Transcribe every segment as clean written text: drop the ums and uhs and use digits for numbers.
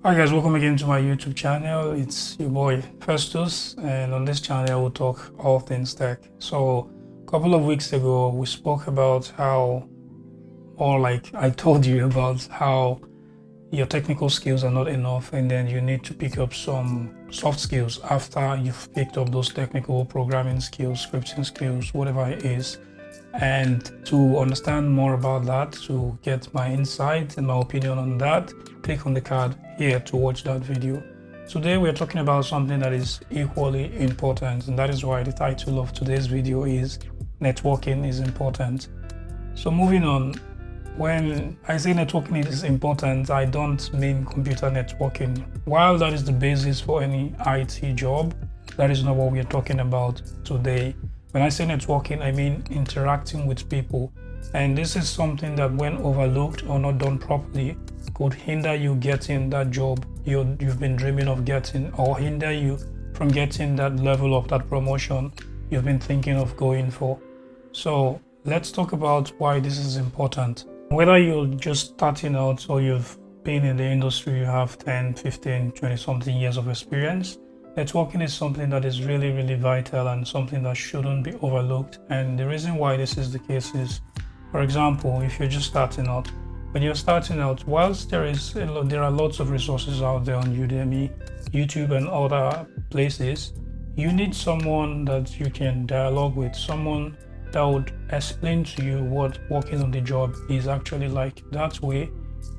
Hi guys, welcome again to my YouTube channel. It's your boy Festus, and on this channel we'll talk all things tech. So a couple of weeks ago we spoke about how, or like I told you about how your technical skills are not enough and then you need to pick up some soft skills after you've picked up those technical programming skills, scripting skills, whatever it is. And to understand more about that, to get my insight and my opinion on that, click on the card here to watch that video. Today we're talking about something that is equally important, and that is why the title of today's video is Networking is Important. So moving on, when I say networking is important, I don't mean computer networking. While that is the basis for any IT job, that is not what we're talking about today. When I say networking, I mean interacting with people. And this is something that when overlooked or not done properly could hinder you getting that job you've been dreaming of getting, or hinder you from getting that level of that promotion you've been thinking of going for. So let's talk about why this is important. Whether you're just starting out or you've been in the industry, you have 10, 15, 20 something years of experience, networking is something that is really, really vital and something that shouldn't be overlooked. And the reason why this is the case is, for example, if you're just starting out, when you're starting out, whilst there are lots of resources out there on Udemy, YouTube, and other places, you need someone that you can dialogue with, someone that would explain to you what working on the job is actually like. That way,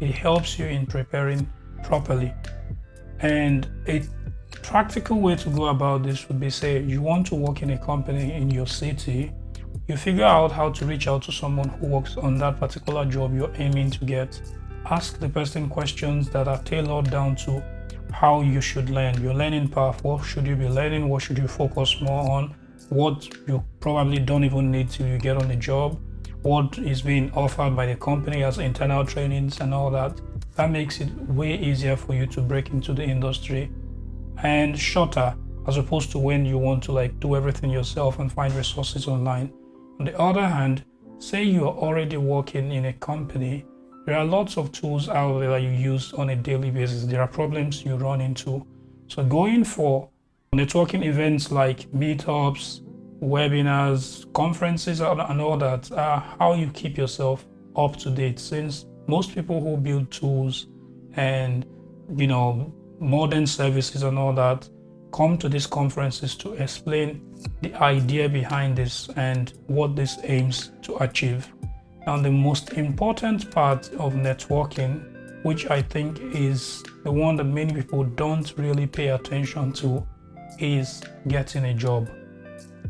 it helps you in preparing properly. And a practical way to go about this would be, say you want to work in a company in your city, you figure out how to reach out to someone who works on that particular job you're aiming to get. Ask the person questions that are tailored down to how you should learn, your learning path. What should you be learning? What should you focus more on? What you probably don't even need till you get on the job? What is being offered by the company as internal trainings and all that? That makes it way easier for you to break into the industry and shorter, as opposed to when you want to do everything yourself and find resources online. On the other hand, say you are already working in a company, there are lots of tools out there that you use on a daily basis. There are problems you run into. So going for networking events like meetups, webinars, conferences, and all that are how you keep yourself up to date, since most people who build tools and modern services and all that come to these conferences to explain the idea behind this and what this aims to achieve. Now, the most important part of networking, which I think is the one that many people don't really pay attention to, is getting a job.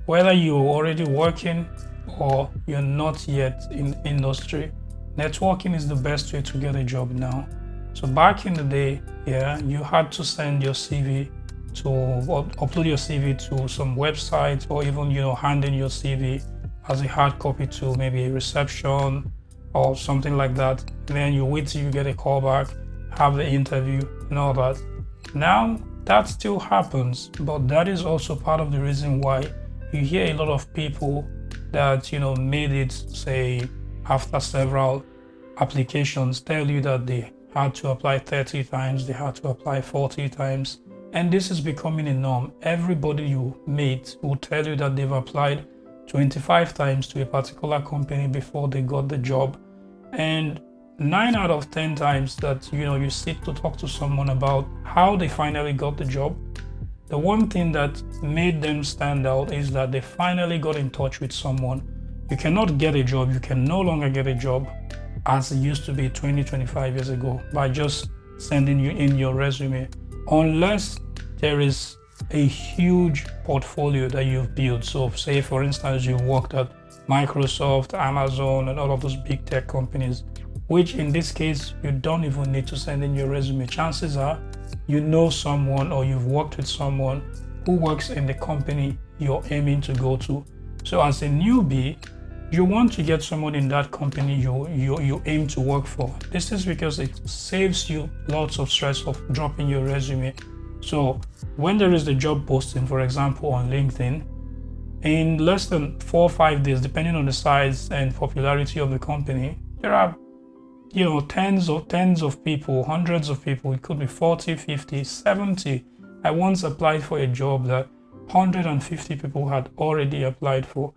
Whether you're already working or you're not yet in industry, networking is the best way to get a job now. So back in the day, you had to send your CV to upload your CV to some website, or even hand in your CV as a hard copy to maybe a reception or something like that. And then you wait till you get a call back, have the interview and all that. Now that still happens, but that is also part of the reason why you hear a lot of people that made it, say after several applications, tell you that they had to apply 30 times, they had to apply 40 times. And this is becoming a norm. Everybody you meet will tell you that they've applied 25 times to a particular company before they got the job. And 9 out of 10 times that you sit to talk to someone about how they finally got the job, the one thing that made them stand out is that they finally got in touch with someone. You cannot get a job, you can no longer get a job as it used to be 20-25 years ago by just sending you in your resume, unless there is a huge portfolio that you've built. So say for instance you worked at Microsoft, Amazon, and all of those big tech companies, which in this case you don't even need to send in your resume. Chances are you know someone or you've worked with someone who works in the company you're aiming to go to. So as a newbie, you want to get someone in that company you aim to work for. This is because it saves you lots of stress of dropping your resume. So when there is the job posting, for example, on LinkedIn, in less than 4 or 5 days, depending on the size and popularity of the company, there are tens of people, hundreds of people. It could be 40, 50, 70. I once applied for a job that 150 people had already applied for.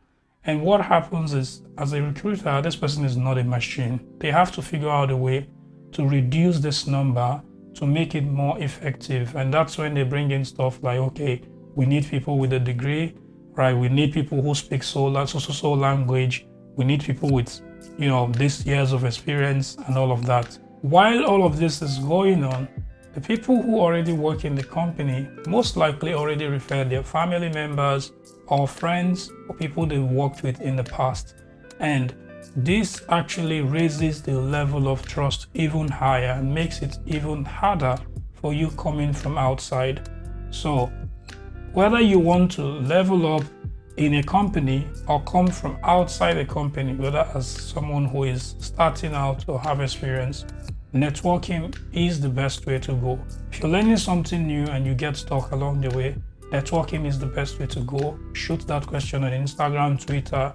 And what happens is, as a recruiter, this person is not a machine. They have to figure out a way to reduce this number to make it more effective. And that's when they bring in stuff like, okay, we need people with a degree, right? We need people who speak so language. We need people with, this years of experience and all of that. While all of this is going on, the people who already work in the company most likely already refer their family members or friends or people they've worked with in the past. And this actually raises the level of trust even higher and makes it even harder for you coming from outside. So whether you want to level up in a company or come from outside a company, whether as someone who is starting out or have experience, networking is the best way to go. If you're learning something new and you get stuck along the way, networking is the best way to go. Shoot that question on Instagram, Twitter.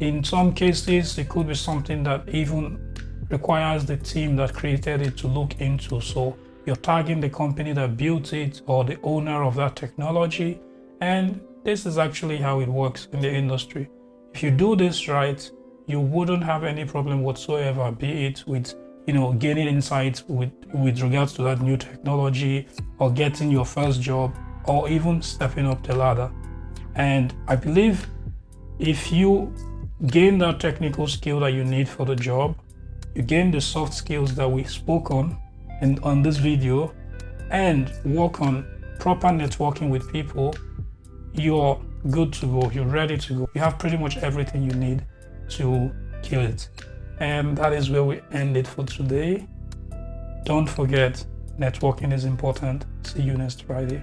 In some cases, it could be something that even requires the team that created it to look into. So you're tagging the company that built it or the owner of that technology. And this is actually how it works in the industry. If you do this right, you wouldn't have any problem whatsoever, be it with gaining insights with regards to that new technology or getting your first job or even stepping up the ladder. And I believe if you gain that technical skill that you need for the job, you gain the soft skills that we spoke on this video, and work on proper networking with people, you're good to go. You're ready to go. You have pretty much everything you need to kill it. And that is where we end it for today. Don't forget, networking is important. See you next Friday.